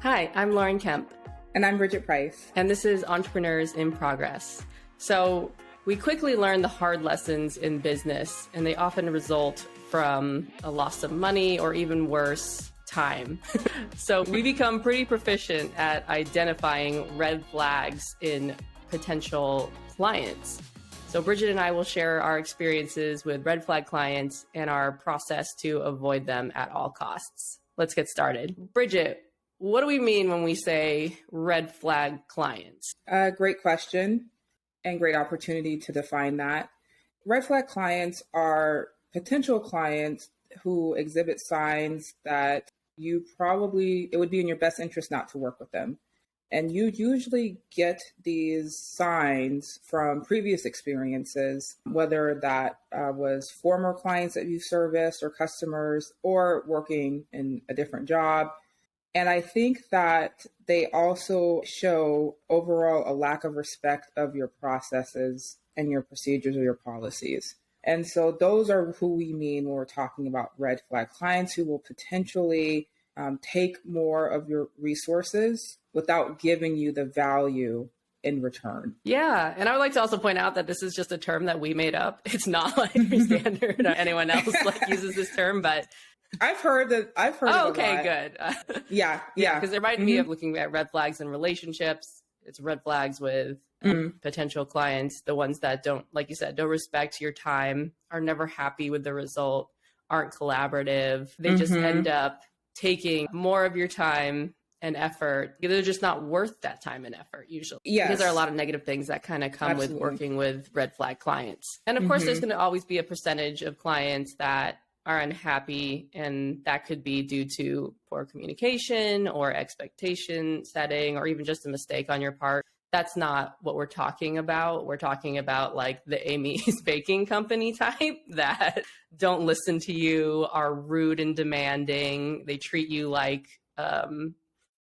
Hi, I'm Lauren Kemp. And I'm Bridget Price. And this is Entrepreneurs in Progress. So we quickly learn the hard lessons in business, and they often result from a loss of money or even worse, time. So we become pretty proficient at identifying red flags in potential clients. So Bridget and I will share our experiences with red flag clients and our process to avoid them at all costs. Let's get started. Bridget, what do we mean when we say red flag clients? Great question and great opportunity to define that. Red flag clients are potential clients who exhibit signs that it would be in your best interest not to work with them. And you usually get these signs from previous experiences, whether that was former clients that you've serviced or customers or working in a different job. And I think that they also show overall a lack of respect of your processes and your procedures or your policies. And so those are who we mean when we're talking about red flag clients, who will potentially take more of your resources without giving you the value in return. Yeah. And I would like to also point out that this is just a term that we made up. It's not like standard or anyone else uses this term, but I've heard it a okay, lot. Good. Yeah. Because there might be of looking at red flags in relationships. It's red flags with potential clients, the ones that don't, like you said, don't respect your time, are never happy with the result, aren't collaborative. They just end up taking more of your time and effort. They're just not worth that time and effort usually. Yes. Because there are a lot of negative things that kind of come with working with red flag clients. And of course, there's going to always be a percentage of clients that are unhappy, and that could be due to poor communication or expectation setting, or even just a mistake on your part. That's not what we're talking about. We're talking about like the Amy's Baking Company type that don't listen to you, are rude and demanding. They treat you like a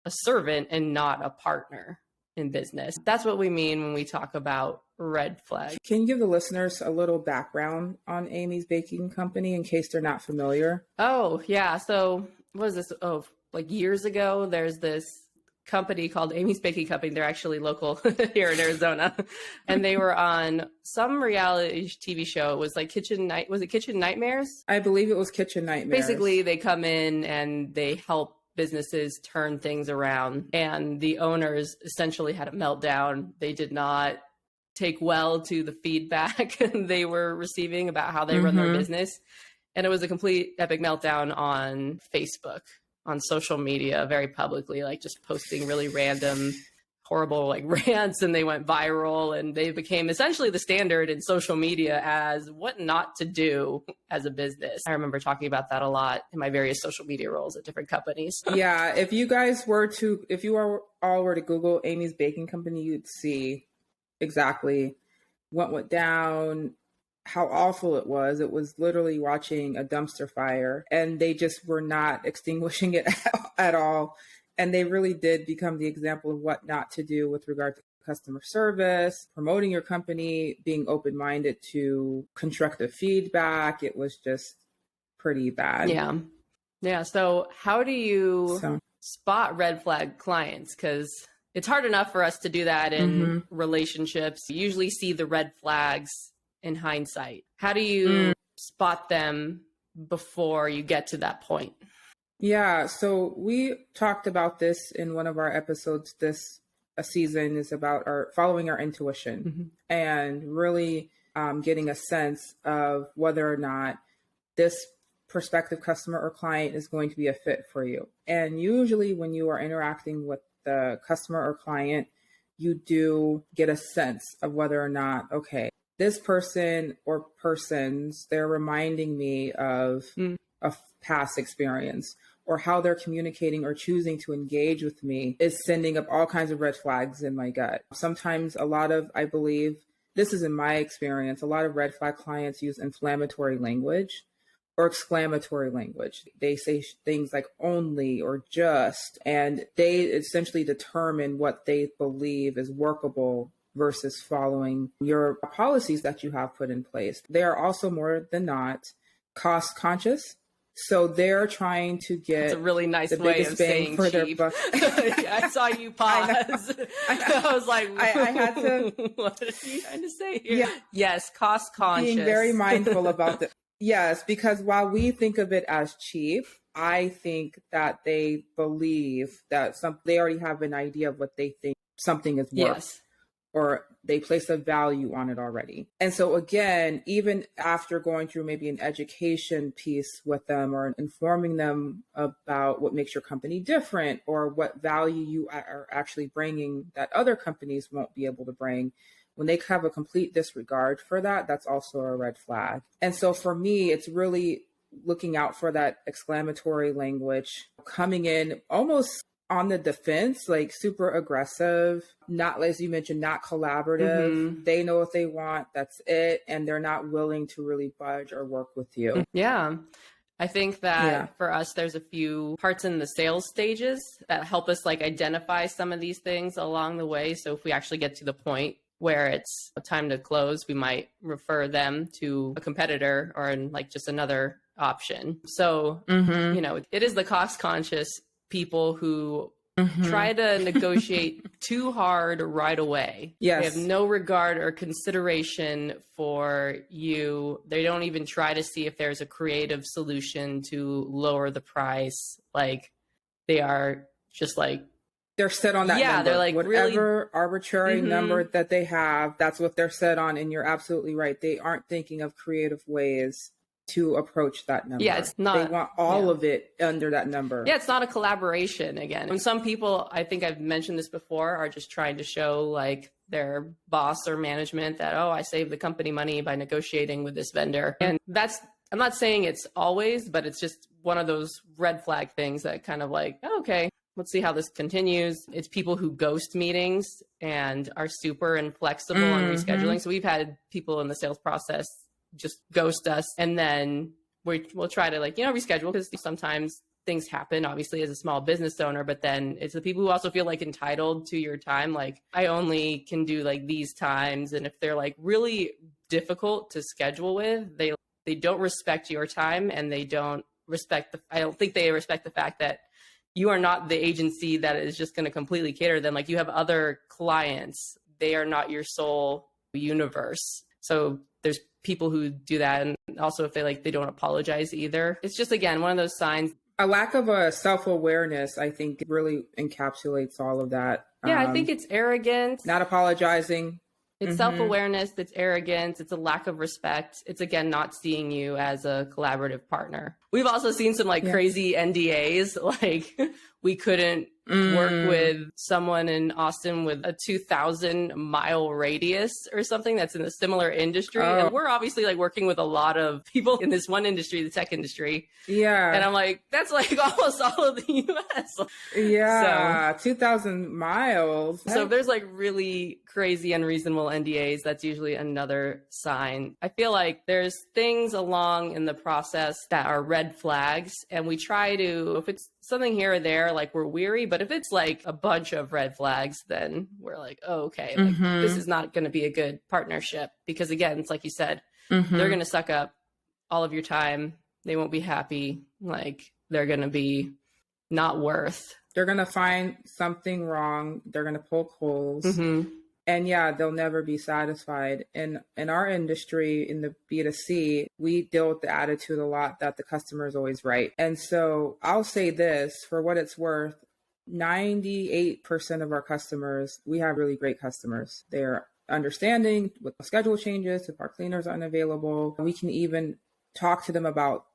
servant and not a partner in business. That's what we mean when we talk about red flag. Can you give the listeners a little background on Amy's Baking Company in case they're not familiar? Oh, yeah. So what is this? Oh, like years ago, there's this company called Amy's Baking Company. They're actually local here in Arizona. And they were on some reality TV show. It was like Was it Kitchen Nightmares? I believe it was Kitchen Nightmares. Basically, they come in and they help businesses turn things around. And the owners essentially had a meltdown. They did not take well to the feedback they were receiving about how they run their business. And it was a complete epic meltdown on Facebook, on social media, very publicly, like just posting really random, horrible like rants, and they went viral, and they became essentially the standard in social media as what not to do as a business. I remember talking about that a lot in my various social media roles at different companies. Yeah, if you all were to Google Amy's Baking Company, you'd see exactly what went down, how awful it was. It was literally watching a dumpster fire, and they just were not extinguishing it at all. And they really did become the example of what not to do with regard to customer service, promoting your company, being open-minded to constructive feedback. It was just pretty bad. Yeah. Yeah. So how do you spot red flag clients? Because it's hard enough for us to do that in relationships. You usually see the red flags in hindsight. How do you spot them before you get to that point? Yeah, so we talked about this in one of our episodes this season, is about following our intuition and really getting a sense of whether or not this prospective customer or client is going to be a fit for you. And usually when you are interacting with the customer or client, you do get a sense of whether or not, okay, this person or persons, they're reminding me of a past experience, or how they're communicating or choosing to engage with me is sending up all kinds of red flags in my gut. Sometimes I believe, this is in my experience, a lot of red flag clients use inflammatory language or exclamatory language. They say things like only or just, and they essentially determine what they believe is workable versus following your policies that you have put in place. They are also more than not cost conscious So they're trying to get It's a really nice the way biggest of bang saying for their cheap. buck. I saw you pause. I was like, I had to. what are you trying to say here? Yeah. Yes, cost conscious. Being very mindful about the yes, because while we think of it as cheap, I think that they believe that they already have an idea of what they think something is worth. Yes. Or they place a value on it already. And so again, even after going through maybe an education piece with them or informing them about what makes your company different or what value you are actually bringing that other companies won't be able to bring, when they have a complete disregard for that, that's also a red flag. And so for me, it's really looking out for that exclamatory language, coming in almost on the defense, like super aggressive, not, as you mentioned, not collaborative. Mm-hmm. They know what they want, that's it. And they're not willing to really budge or work with you. Yeah. I think that for us, there's a few parts in the sales stages that help us like identify some of these things along the way. So if we actually get to the point where it's time to close, we might refer them to a competitor or like just another option. So, you know, it is the cost conscious people who try to negotiate too hard right away. Yes. They have no regard or consideration for you. They don't even try to see if there's a creative solution to lower the price. Like they are just like, they're set on that number. They're like whatever really arbitrary number that they have, that's what they're set on. And you're absolutely right. They aren't thinking of creative ways to approach that number. Yeah, it's not. They want all of it under that number. Yeah, it's not a collaboration again. And some people, I think I've mentioned this before, are just trying to show like their boss or management that, oh, I saved the company money by negotiating with this vendor. And that's, I'm not saying it's always, but it's just one of those red flag things that kind of like, oh, okay, let's see how this continues. It's people who ghost meetings and are super inflexible on rescheduling. So we've had people in the sales process just ghost us, and then we'll try to like, you know, reschedule, because sometimes things happen, obviously, as a small business owner, but then it's the people who also feel like entitled to your time. Like, I only can do like these times. And if they're like really difficult to schedule with, they don't respect your time, and they don't respect I don't think they respect the fact that you are not the agency that is just going to completely cater to them. Like, you have other clients. They are not your sole universe. So there's people who do that. And also if they don't apologize either. It's just, again, one of those signs. A lack of a self-awareness, I think, really encapsulates all of that. Yeah, I think it's arrogance. Not apologizing. It's self-awareness, it's arrogance, it's a lack of respect. It's, again, not seeing you as a collaborative partner. We've also seen some like crazy NDAs, like we couldn't work with someone in Austin with a 2,000 mile radius or something that's in a similar industry. And we're obviously like working with a lot of people in this one industry, the tech industry. Yeah. And I'm like, that's like almost all of the US. Yeah. So, 2,000 miles. So if there's like really crazy, unreasonable NDAs, that's usually another sign. I feel like there's things along in the process that are red flags, and we try to, if it's something here or there, like we're weary, but if it's like a bunch of red flags, then we're like, oh, okay, like, this is not going to be a good partnership, because again, it's like you said, they're going to suck up all of your time. They won't be happy. Like, they're going to be not worth. They're going to find something wrong. They're going to poke holes. And yeah, they'll never be satisfied. In our industry, in the B2C, we deal with the attitude a lot that the customer is always right. And so I'll say this, for what it's worth, 98% of our customers, we have really great customers. They're understanding with schedule changes, if our cleaners are unavailable. We can even talk to them about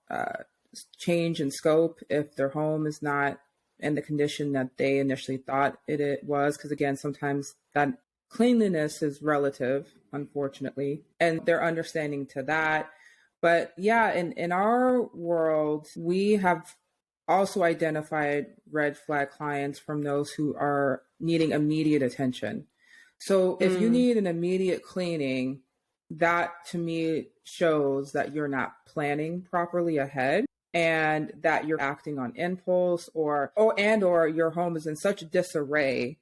change in scope if their home is not in the condition that they initially thought it was. Because again, sometimes that cleanliness is relative, unfortunately, and they're understanding to that. But yeah, in our world, we have also identified red flag clients from those who are needing immediate attention. So if you need an immediate cleaning, that to me shows that you're not planning properly ahead, and that you're acting on impulse, or your home is in such disarray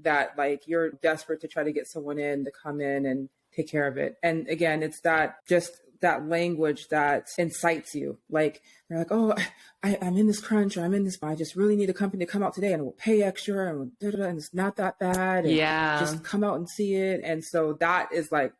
that like you're desperate to try to get someone in to come in and take care of it. And again, it's that just that language that incites you. Like, they're like, oh, I'm in this crunch, or I'm in this, I just really need a company to come out today and we'll pay extra and, and it's not that bad. And just come out and see it. And so that is like,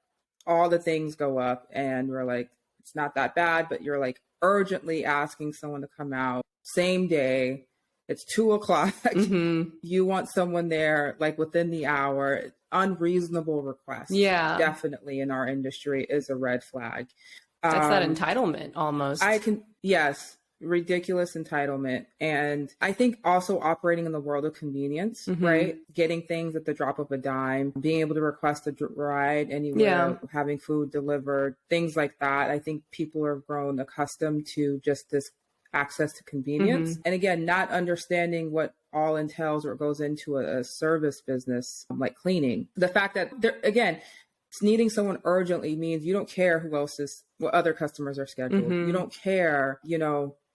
all the things go up and we're like, it's not that bad, but you're like urgently asking someone to come out same day. It's 2:00. You want someone there like within the hour. Unreasonable request. Yeah. Definitely in our industry is a red flag. That's that entitlement almost. Yes, ridiculous entitlement. And I think also operating in the world of convenience, right? Getting things at the drop of a dime, being able to request a ride anywhere, having food delivered, things like that. I think people have grown accustomed to just this access to convenience. And again, not understanding what all entails or goes into a service business like cleaning. The fact that again, needing someone urgently means you don't care what other customers are scheduled. You don't care,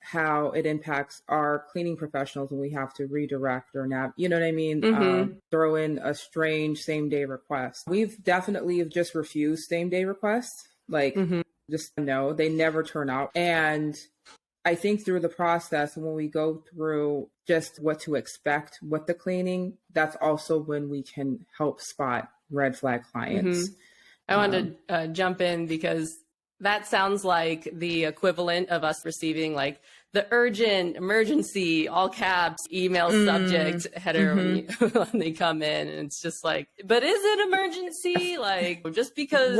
how it impacts our cleaning professionals when we have to redirect or you know what I mean? Throw in a strange same day request. We've definitely just refused same day requests. Like just no, they never turn out. And I think through the process, when we go through just what to expect with the cleaning, that's also when we can help spot red flag clients. I wanted to jump in because that sounds like the equivalent of us receiving like the urgent, emergency, all caps, email subject header when they come in. And it's just like, but is it emergency? Like, just because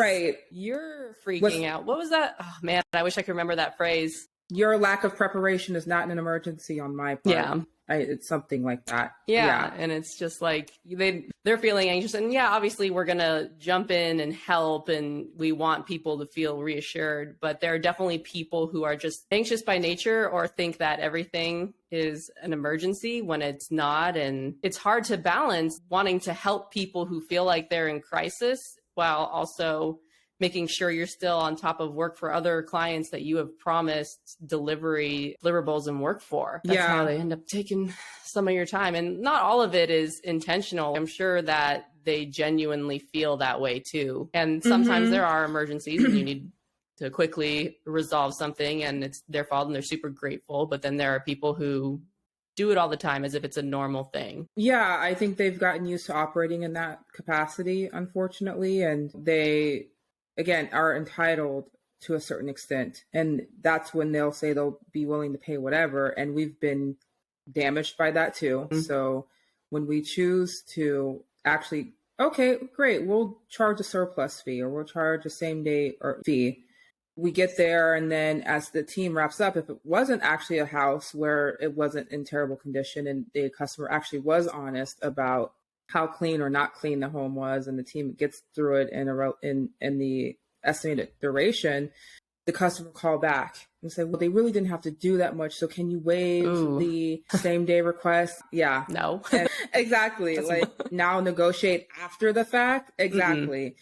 you're freaking out. What was that? Oh man, I wish I could remember that phrase. Your lack of preparation is not an emergency on my part. Yeah. It's something like that. Yeah. And it's just like they're feeling anxious. And obviously we're going to jump in and help and we want people to feel reassured. But there are definitely people who are just anxious by nature or think that everything is an emergency when it's not. And it's hard to balance wanting to help people who feel like they're in crisis while also making sure you're still on top of work for other clients that you have promised deliverables and work for. That's how they end up taking some of your time. And not all of it is intentional. I'm sure that they genuinely feel that way too. And sometimes there are emergencies and you need to quickly resolve something and it's their fault and they're super grateful. But then there are people who do it all the time as if it's a normal thing. Yeah, I think they've gotten used to operating in that capacity, unfortunately. And they, again, are entitled to a certain extent. And that's when they'll say they'll be willing to pay whatever. And we've been damaged by that too. So when we choose to actually, okay, great, we'll charge a surplus fee or we'll charge a same day fee. We get there and then as the team wraps up, if it wasn't actually a house where it wasn't in terrible condition and the customer actually was honest about how clean or not clean the home was, and the team gets through it in the estimated duration, the customer call back and say, well, they really didn't have to do that much. So can you waive the same day request? Yeah. No. Exactly. Like now negotiate after the fact. Exactly.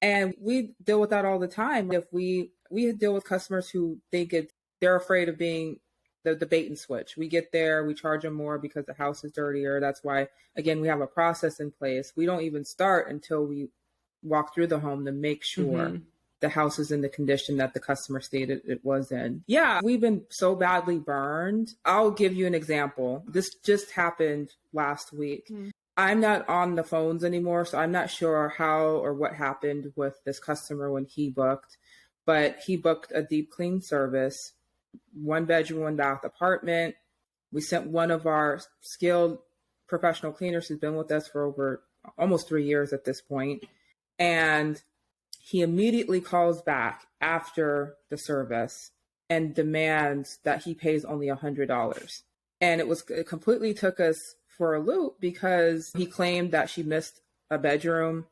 And we deal with that all the time. If we deal with customers who think they're afraid of being the bait and switch. We get there, we charge them more because the house is dirtier. That's why, again, we have a process in place. We don't even start until we walk through the home to make sure the house is in the condition that the customer stated it was in. Yeah, we've been so badly burned. I'll give you an example. This just happened last week. I'm not on the phones anymore, so I'm not sure how or what happened with this customer when he booked, but he booked a deep clean service, 1 bedroom, 1 bath apartment. We sent one of our skilled professional cleaners who's been with us for over almost 3 years at this point. And he immediately calls back after the service and demands that he pays only $100. And it completely took us for a loop because he claimed that she missed a bedroom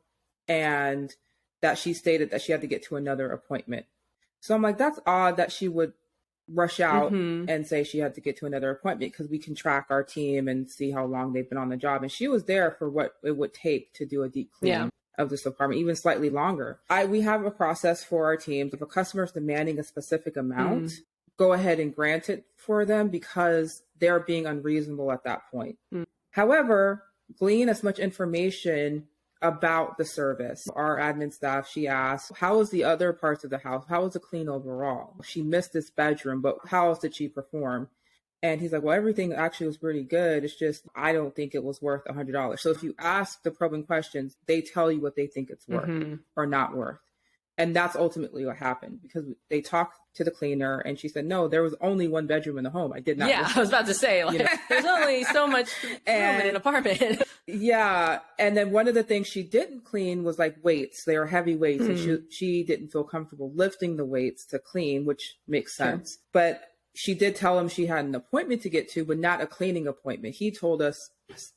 and that she stated that she had to get to another appointment. So I'm like, that's odd that she would rush out and say she had to get to another appointment because we can track our team and see how long they've been on the job. And she was there for what it would take to do a deep clean of this apartment, even slightly longer. We have a process for our teams. If a customer is demanding a specific amount, go ahead and grant it for them because they're being unreasonable at that point. However, glean as much information about the service. Our admin staff, she asked, how was the other parts of the house? How was the clean overall? She missed this bedroom, but how else did she perform? And he's like, well, everything actually was pretty good. It's just, I don't think it was worth $100. So if you ask the probing questions, they tell you what they think it's worth or not worth. And that's ultimately what happened, because they talked to the cleaner and she said, no, there was only one bedroom in the home. I did not. Yeah, I was about to say, like, there's only so much room in an apartment. Yeah. And then one of the things she didn't clean was like weights. They were heavy weights. And she didn't feel comfortable lifting the weights to clean, which makes sense. But she did tell him she had an appointment to get to, but not a cleaning appointment. He told us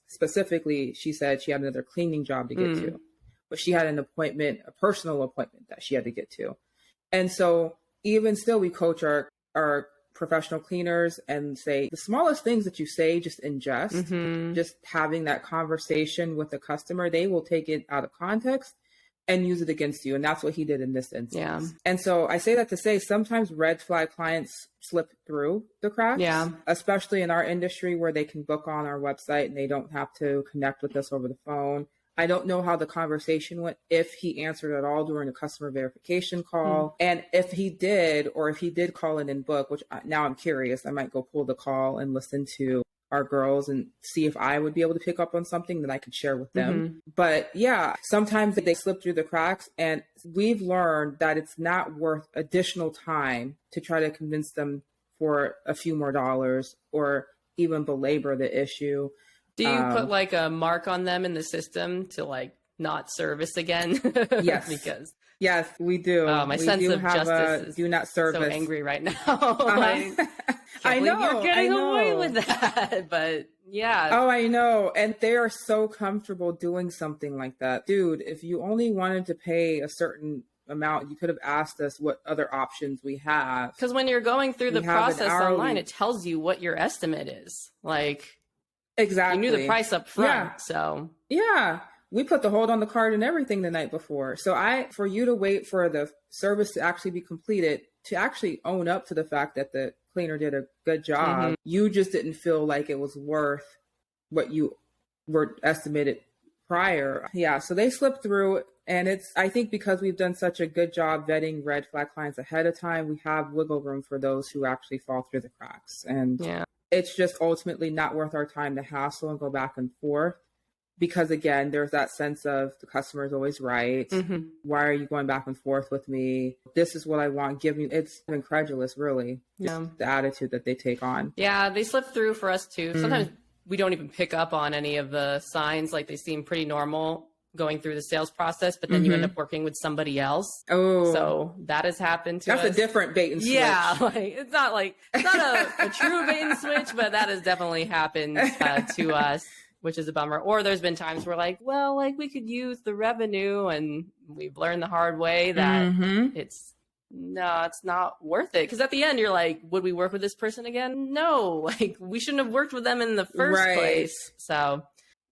specifically, she said she had another cleaning job to get to. But she had an appointment, a personal appointment that she had to get to. And so even still, we coach our professional cleaners and say the smallest things that you say, just ingest, just having that conversation with the customer, they will take it out of context and use it against you. And that's what he did in this instance. Yeah. And so I say that to say sometimes red flag clients slip through the cracks, especially in our industry where they can book on our website and they don't have to connect with us over the phone. I don't know how the conversation went, if he answered at all during a customer verification call. And if he did, or if he did call in and book, which now I'm curious, I might go pull the call and listen to our girls and see if I would be able to pick up on something that I could share with them. But yeah, sometimes they slip through the cracks, and we've learned that it's not worth additional time to try to convince them for a few more dollars or even belabor the issue. Do you put like a mark on them in the system to like not service again? Yes. Yes, we do. My sense of justice is do not service. so angry right now. Like, I know. You're getting away with that. But yeah. Oh, I know. And they are so comfortable doing something like that. Dude, if you only wanted to pay a certain amount, you could have asked us what other options we have. Because when you're going through the process online, it tells you what your estimate is. Like, exactly. You knew the price up front. So yeah, we put the hold on the card and everything the night before. So for you to wait for the service to actually be completed, to actually own up to the fact that the cleaner did a good job, you just didn't feel like it was worth what you were estimated prior. Yeah. So they slipped through, and I think because we've done such a good job vetting red flag clients ahead of time, we have wiggle room for those who actually fall through the cracks. And it's just ultimately not worth our time to hassle and go back and forth, because again, there's that sense of the customer is always right. Why are you going back and forth with me? This is what I want. Give me. It's incredulous, really. Just the attitude that they take on. Yeah, they slip through for us too. Sometimes we don't even pick up on any of the signs. Like, they seem pretty normal going through the sales process, but then you end up working with somebody else. Oh, so that has happened to us. That's a different bait and switch. Yeah, like it's not a true bait and switch, but that has definitely happened to us, which is a bummer. Or there's been times where we could use the revenue, and we've learned the hard way that it's not worth it. Because at the end, you're like, would we work with this person again? No, like we shouldn't have worked with them in the first place. So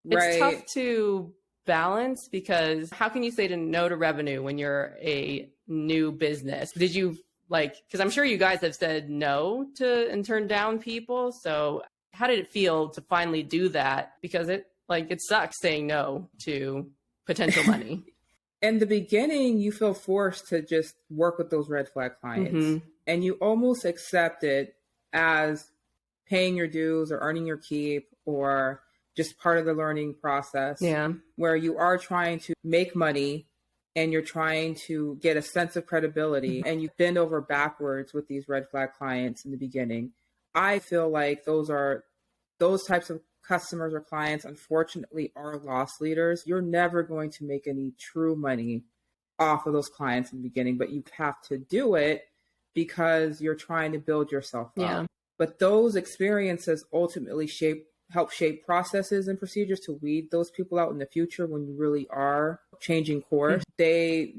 it's tough to balance, because how can you say no to revenue when you're a new business? Did you because I'm sure you guys have said no to and turned down people. So how did it feel to finally do that? Because it sucks saying no to potential money. In the beginning, you feel forced to just work with those red flag clients, and you almost accept it as paying your dues or earning your keep, or just part of the learning process. Yeah. Where you are trying to make money and you're trying to get a sense of credibility, and you bend over backwards with these red flag clients in the beginning. I feel like those types of customers or clients, unfortunately, are loss leaders. You're never going to make any true money off of those clients in the beginning, but you have to do it because you're trying to build yourself up. But those experiences ultimately help shape processes and procedures to weed those people out in the future when you really are changing course. They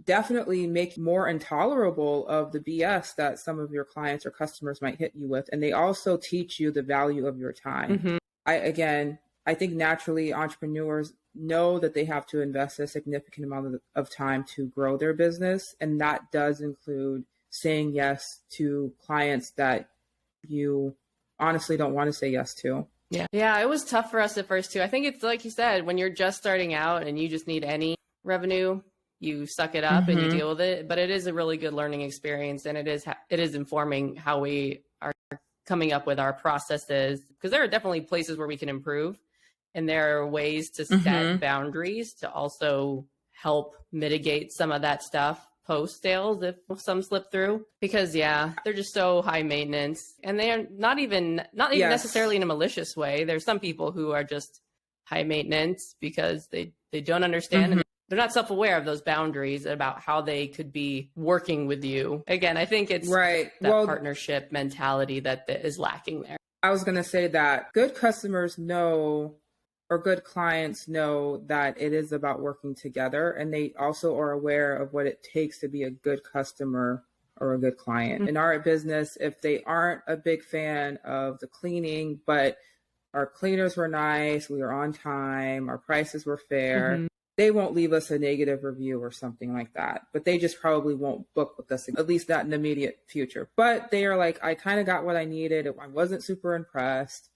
definitely make more intolerable of the BS that some of your clients or customers might hit you with. And they also teach you the value of your time. I think naturally entrepreneurs know that they have to invest a significant amount of time to grow their business. And that does include saying yes to clients that you honestly don't want to say yes to. Yeah. Yeah, it was tough for us at first too. I think it's like you said, when you're just starting out and you just need any revenue, you suck it up and you deal with it. But it is a really good learning experience, and it is informing how we are coming up with our processes, because there are definitely places where we can improve, and there are ways to set boundaries to also help mitigate some of that stuff post sales if some slip through, because they're just so high maintenance, and they are not even necessarily in a malicious way. There's some people who are just high maintenance because they don't understand and they're not self-aware of those boundaries about how they could be working with you. Again, I think it's that partnership mentality that is lacking there. I was going to say that good customers know, or good clients know, that it is about working together, and they also are aware of what it takes to be a good customer or a good client. In our business, if they aren't a big fan of the cleaning, but our cleaners were nice, we were on time, our prices were fair, they won't leave us a negative review or something like that. But they just probably won't book with us, at least not in the immediate future. But they are like, I kind of got what I needed. I wasn't super impressed.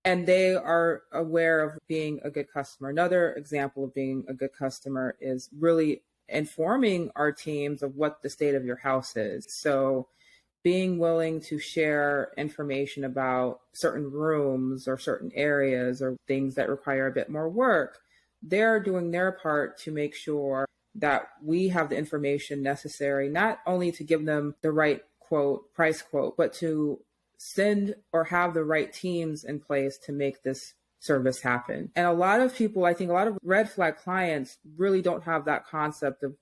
And they are aware of being a good customer. Another example of being a good customer is really informing our teams of what the state of your house is. So being willing to share information about certain rooms or certain areas or things that require a bit more work. They're doing their part to make sure that we have the information necessary, not only to give them the right quote, price quote, but to send or have the right teams in place to make this service happen. And a lot of people, I think a lot of red flag clients really don't have that concept of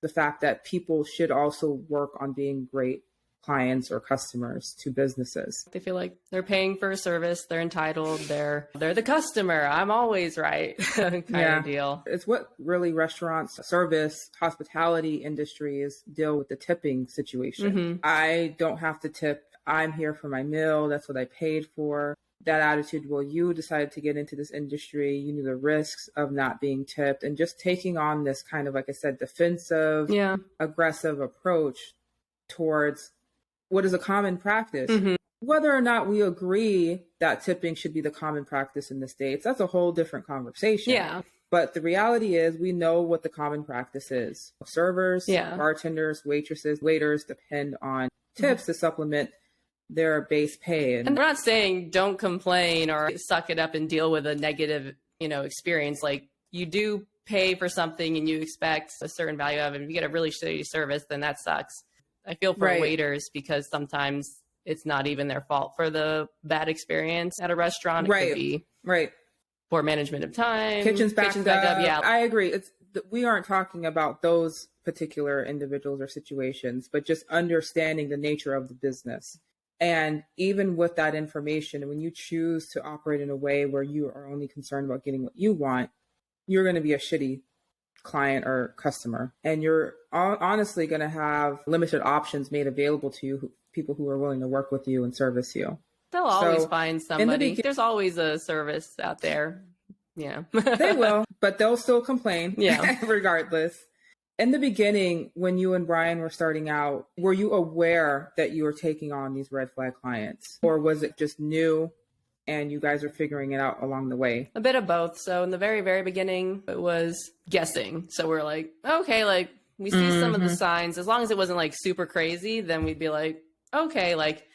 the fact that people should also work on being great clients or customers to businesses. They feel like they're paying for a service, they're entitled, they're the customer, I'm always right kind of deal. It's what really restaurants, service, hospitality industries deal with, the tipping situation. I don't have to tip. I'm here for my meal. That's what I paid for. That attitude, well, you decided to get into this industry. You knew the risks of not being tipped, and just taking on this kind of, like I said, defensive, aggressive approach towards what is a common practice. Whether or not we agree that tipping should be the common practice in the States, that's a whole different conversation. But the reality is we know what the common practice is. Servers, bartenders, waitresses, waiters depend on tips to supplement their base pay. And we're not saying don't complain or suck it up and deal with a negative, experience. Like, you do pay for something and you expect a certain value of it. If you get a really shitty service, then that sucks. I feel for waiters, because sometimes it's not even their fault for the bad experience at a restaurant. It could be poor management of time. Kitchen's backed up. Yeah, I agree. We aren't talking about those particular individuals or situations, but just understanding the nature of the business. And even with that information, when you choose to operate in a way where you are only concerned about getting what you want, you're going to be a shitty client or customer. And you're honestly going to have limited options made available to you, people who are willing to work with you and service you. They'll always find somebody. There's always a service out there. Yeah. They will, but they'll still complain. Regardless. In the beginning, when you and Brian were starting out, were you aware that you were taking on these red flag clients? Or was it just new and you guys are figuring it out along the way? A bit of both. So in the very, very beginning, it was guessing. So we're like, okay, like we see some of the signs. As long as it wasn't like super crazy, then we'd be like, okay, like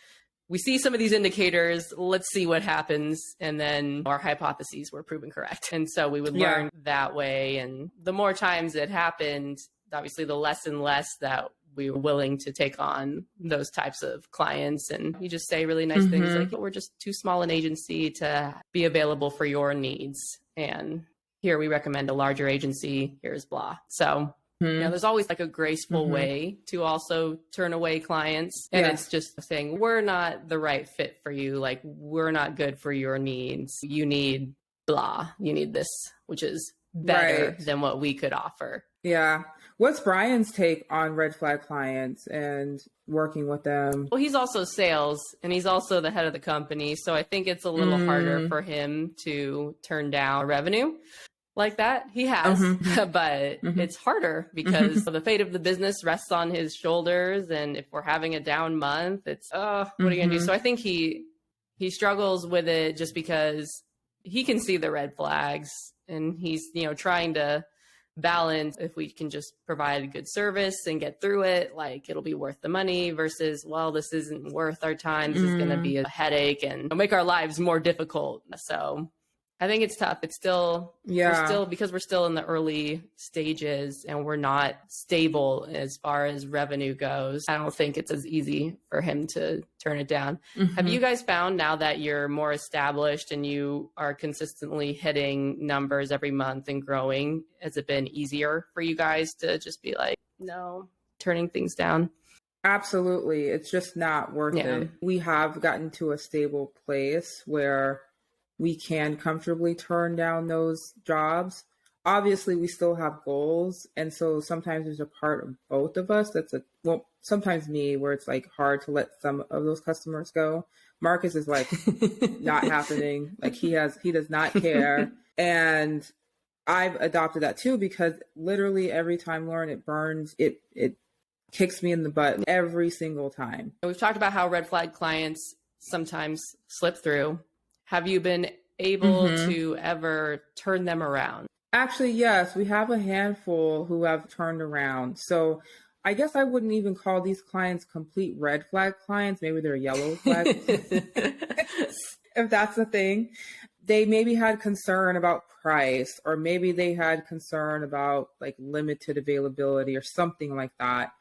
we see some of these indicators, let's see what happens. And then our hypotheses were proven correct. And so we would learn that way. And the more times it happened, obviously the less and less that we were willing to take on those types of clients. And you just say really nice things like, we're just too small an agency to be available for your needs. And here we recommend a larger agency. Here's blah. So, there's always like a graceful way to also turn away clients. And it's just saying, we're not the right fit for you. Like, we're not good for your needs. You need blah. You need this, which is better than what we could offer. Yeah. What's Brian's take on red flag clients and working with them? Well, he's also sales and he's also the head of the company. So I think it's a little harder for him to turn down revenue like that. He has, but it's harder because the fate of the business rests on his shoulders. And if we're having a down month, it's, what are you going to do? So I think he He struggles with it just because he can see the red flags, and he's, trying to balance, if we can just provide a good service and get through it, like it'll be worth the money, versus, well, this isn't worth our time. This is going to be a headache and make our lives more difficult. So I think it's tough. It's still, because we're still in the early stages and we're not stable as far as revenue goes. I don't think it's as easy for him to turn it down. Have you guys found, now that you're more established and you are consistently hitting numbers every month and growing, has it been easier for you guys to just be like, no, turning things down? Absolutely. It's just not worth it. We have gotten to a stable place where we can comfortably turn down those jobs. Obviously, we still have goals. And so sometimes there's a part of both of us sometimes me, where it's like hard to let some of those customers go. Marcus is like, not happening. Like he does not care. And I've adopted that too, because literally every time, Lauren, it burns, it kicks me in the butt every single time. We've talked about how red flag clients sometimes slip through. Have you been able to ever turn them around? Actually, yes, we have a handful who have turned around. So I guess I wouldn't even call these clients complete red flag clients. Maybe they're yellow flag, if that's the thing. They maybe had concern about price, or maybe they had concern about like limited availability or something like that.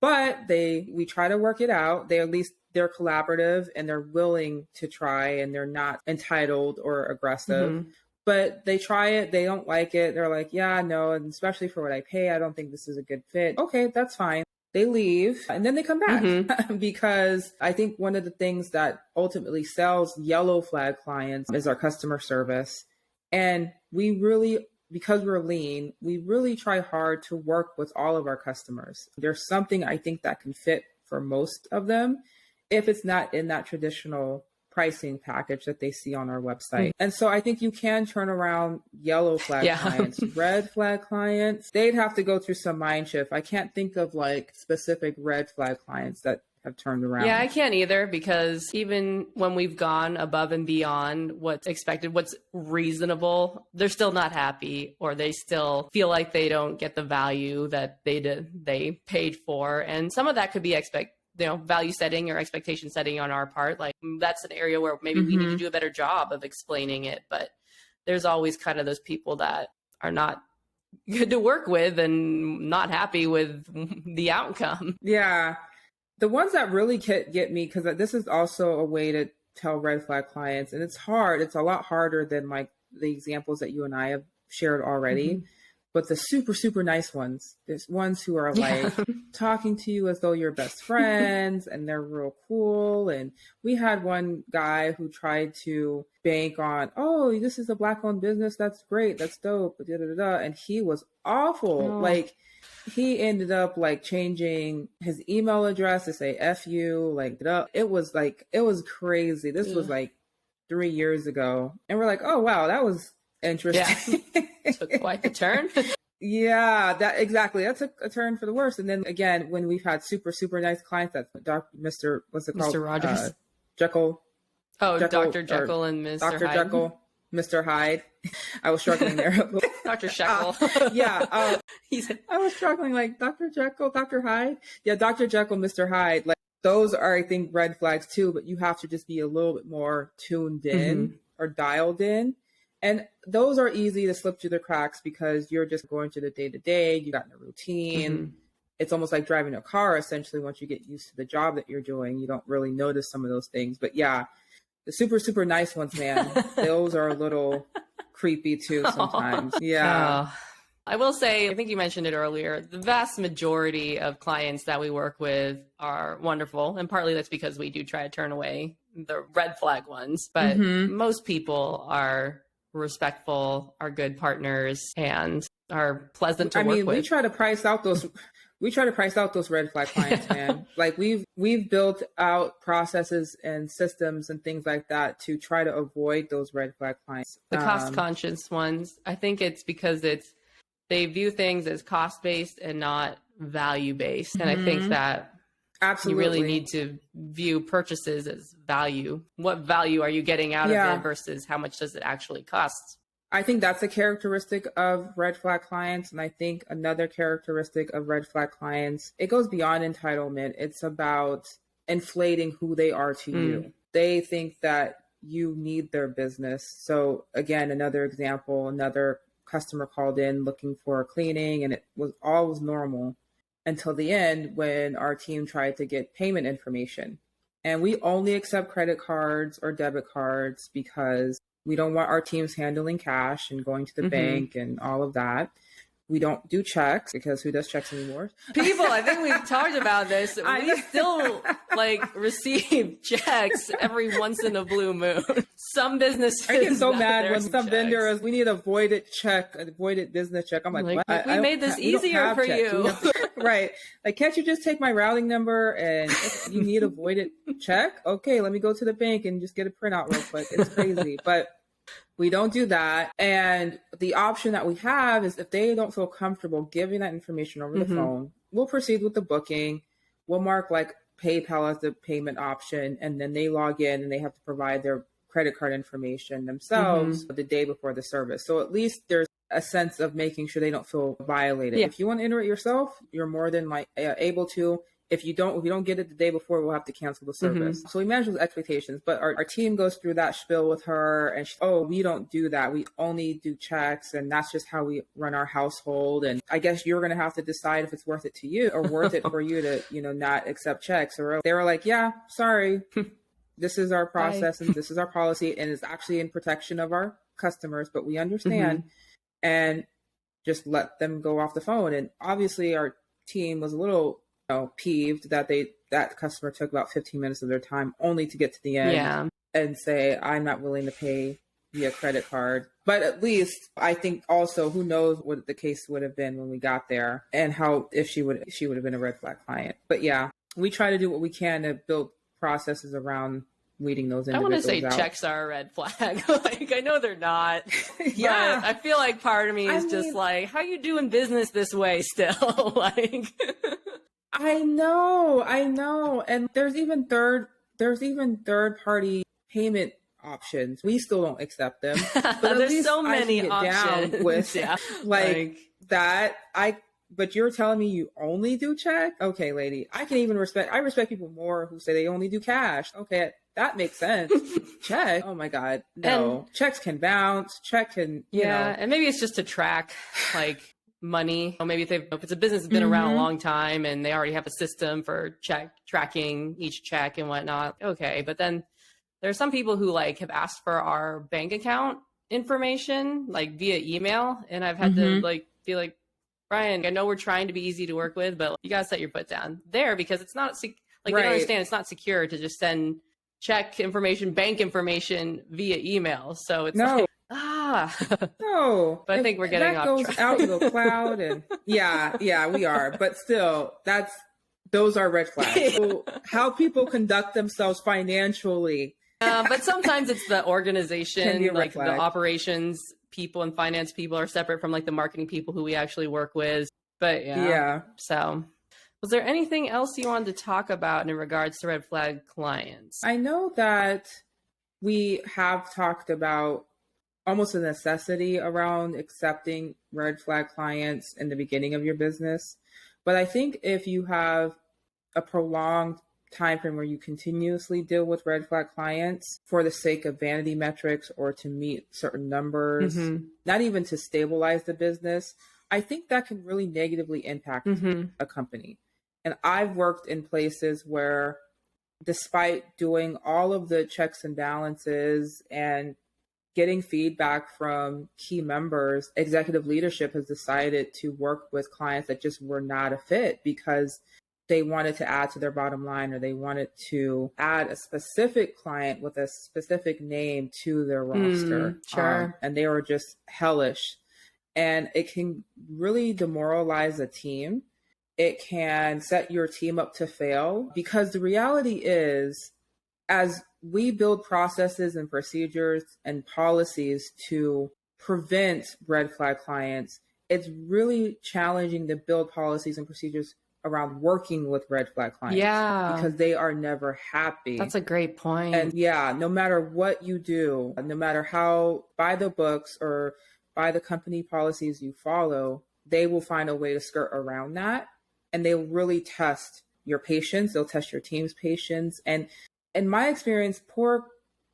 But we try to work it out. They're collaborative and they're willing to try, and they're not entitled or aggressive. But they try it, they don't like it. They're like, yeah, no, and especially for what I pay, I don't think this is a good fit. Okay, that's fine. They leave and then they come back because I think one of the things that ultimately sells yellow flag clients is our customer service. And we really, because we're lean, we really try hard to work with all of our customers. There's something I think that can fit for most of them, if it's not in that traditional pricing package that they see on our website. And so I think you can turn around yellow flag clients. Red flag clients, they'd have to go through some mind shift. I can't think of like specific red flag clients that have turned around. Yeah, I can't either, because even when we've gone above and beyond what's expected, what's reasonable, they're still not happy, or they still feel like they don't get the value that they paid for. And some of that could be value setting or expectation setting on our part. Like, that's an area where maybe we need to do a better job of explaining it. But there's always kind of those people that are not good to work with and not happy with the outcome. Yeah. The ones that really get me, because this is also a way to tell red flag clients, and it's hard. It's a lot harder than like the examples that you and I have shared already. But the super, super nice ones, there's ones who are like talking to you as though you're best friends, and they're real cool. And we had one guy who tried to bank on, oh, this is a Black-owned business. That's great. That's dope. And he was awful. Like, he ended up like changing his email address to say F you. Like, it was crazy. This was like 3 years ago. And we're like, oh, wow, that was interesting. Took quite the turn. Yeah, that took a turn for the worse. And then again, when we've had super, super nice clients, that's Mr. What's it called? Mr. Rogers. Jekyll. Oh, Dr. Jekyll and Mr. Dr. Hyde. Jekyll, Mr. Hyde. I was struggling there. Dr. Shekel. I was struggling, like Dr. Jekyll, Dr. Hyde. Yeah, Dr. Jekyll, Mr. Hyde. Like, those are, I think, red flags too, but you have to just be a little bit more tuned in or dialed in. And those are easy to slip through the cracks because you're just going through the day-to-day. You got in a routine. It's almost like driving a car, essentially. Once you get used to the job that you're doing, you don't really notice some of those things. But yeah, the super, super nice ones, man, those are a little creepy too sometimes. Yeah. I will say, I think you mentioned it earlier, the vast majority of clients that we work with are wonderful. And partly that's because we do try to turn away the red flag ones. But most people are respectful, are good partners, and are pleasant to work with. We try to price out those red flag clients, man. Like, we've built out processes and systems and things like that to try to avoid those red flag clients. The cost conscious ones, I think it's because they view things as cost based and not value based. And I think that Absolutely. You really need to view purchases as value. What value are you getting out of it versus how much does it actually cost? I think that's a characteristic of red flag clients. And I think another characteristic of red flag clients, it goes beyond entitlement. It's about inflating who they are to you. They think that you need their business. So again, another example, another customer called in looking for cleaning, and it was all normal until the end when our team tried to get payment information. And we only accept credit cards or debit cards because we don't want our teams handling cash and going to the bank and all of that. We don't do checks because who does checks anymore? People, I think we've talked about this. We still receive checks every once in a blue moon. Some businesses. I get so mad when some vendor is, we need a voided check, a voided business check. I'm like, what? We made this easier for you. Right. Like, can't you just take my routing number and if you need a voided check? Okay, let me go to the bank and just get a printout real quick. It's crazy. But we don't do that. And the option that we have is if they don't feel comfortable giving that information over the phone, we'll proceed with the booking. We'll mark PayPal as the payment option. And then they log in and they have to provide their credit card information themselves the day before the service. So at least there's a sense of making sure they don't feel violated. If you want to enter it yourself, you're more than able to. If you don't get it the day before, we'll have to cancel the service. So we manage those expectations, but our team goes through that spiel with her and we don't do that. We only do checks and that's just how we run our household. And I guess you're going to have to decide if it's worth it to you or worth it for you to, not accept checks. Or they were like, yeah, sorry, this is our process and this is our policy. And it's actually in protection of our customers, but we understand and just let them go off the phone. And obviously our team was a little peeved that that customer took about 15 minutes of their time only to get to the end and say, I'm not willing to pay via credit card. But at least I think also who knows what the case would have been when we got there and how if she would have been a red flag client. But yeah, we try to do what we can to build processes around weeding those individuals out. I want to say checks are a red flag. I know they're not. But I feel like part of me is just how you doing business this way still? I know. And there's even third party payment options. We still don't accept them. But there's so many options. Down with that. But you're telling me you only do check? Okay, lady. I respect people more who say they only do cash. Okay, that makes sense. Check. Oh my God. No. And checks can bounce. Check can and maybe it's just to track money. Or maybe if it's a business that's been around a long time and they already have a system for tracking each check and whatnot. Okay. But then there are some people who have asked for our bank account information via email. And I've had to be like, Brian, I know we're trying to be easy to work with, but you got to set your foot down there because it's not they don't understand it's not secure to just send check information, bank information via email. So it's no. No, but I think we're getting off track. That goes out to the cloud and yeah, we are. But still, those are red flags. So how people conduct themselves financially. But sometimes it's the organization, the operations people and finance people are separate from the marketing people who we actually work with. But yeah. So was there anything else you wanted to talk about in regards to red flag clients? I know that we have talked about almost a necessity around accepting red flag clients in the beginning of your business. But I think if you have a prolonged time frame where you continuously deal with red flag clients for the sake of vanity metrics or to meet certain numbers, not even to stabilize the business, I think that can really negatively impact a company. And I've worked in places where despite doing all of the checks and balances and getting feedback from key members, executive leadership has decided to work with clients that just were not a fit because they wanted to add to their bottom line or they wanted to add a specific client with a specific name to their roster. And they were just hellish. And it can really demoralize a team. It can set your team up to fail because the reality is, as we build processes and procedures and policies to prevent red flag clients, it's really challenging to build policies and procedures around working with red flag clients. Yeah. Because they are never happy. That's a great point. And yeah, no matter what you do, no matter how by the books or by the company policies you follow, they will find a way to skirt around that. And they'll really test your patience. They'll test your team's patience. And in my experience, poor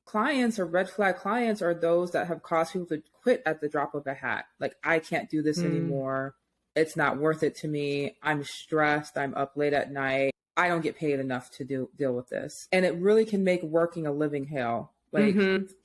clients or red flag clients are those that have caused people to quit at the drop of a hat. Like, I can't do this anymore. It's not worth it to me. I'm stressed. I'm up late at night. I don't get paid enough to deal with this. And it really can make working a living hell. Like,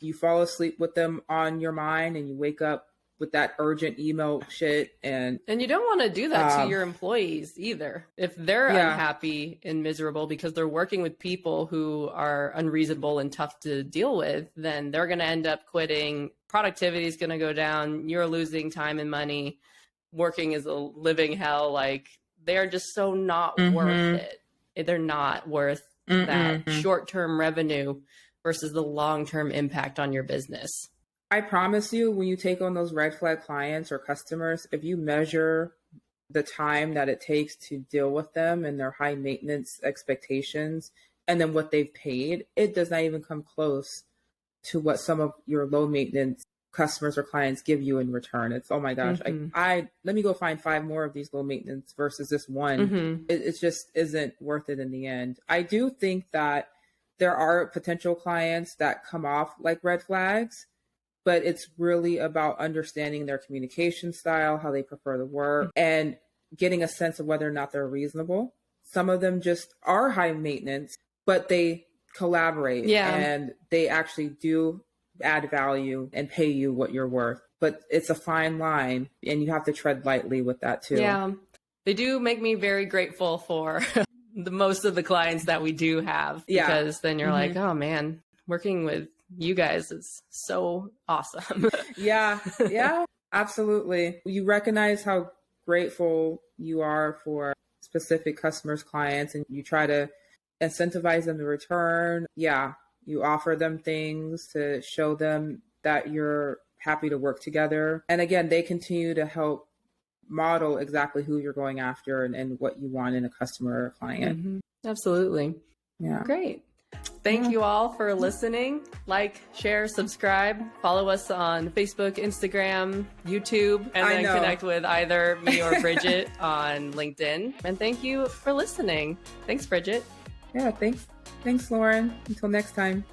you fall asleep with them on your mind and you wake up with that urgent email shit. And you don't want to do that to your employees either. If they're unhappy and miserable because they're working with people who are unreasonable and tough to deal with, then they're going to end up quitting. Productivity is going to go down. You're losing time and money. Working is a living hell. Like, they're just so not worth it. They're not worth that short-term revenue versus the long-term impact on your business. I promise you, when you take on those red flag clients or customers, if you measure the time that it takes to deal with them and their high maintenance expectations and then what they've paid, it does not even come close to what some of your low maintenance customers or clients give you in return. It's, oh my gosh, I let me go find 5 more of these low maintenance versus this one. It just isn't worth it in the end. I do think that there are potential clients that come off like red flags, but it's really about understanding their communication style, how they prefer to work, and getting a sense of whether or not they're reasonable. Some of them just are high maintenance, but they collaborate and they actually do add value and pay you what you're worth. But it's a fine line and you have to tread lightly with that too. Yeah, they do make me very grateful for the most of the clients that we do have, because then you're like, oh man, working with you guys is so awesome. Yeah, absolutely. You recognize how grateful you are for specific customers, clients, and you try to incentivize them to return. Yeah, you offer them things to show them that you're happy to work together. And again, they continue to help model exactly who you're going after and what you want in a customer or client. Absolutely. Yeah. Great. Thank you all for listening. Like, share, subscribe, follow us on Facebook, Instagram, YouTube, and then connect with either me or Bridget on LinkedIn. And thank you for listening. Thanks, Bridget. Yeah, thanks, Lauren. Until next time.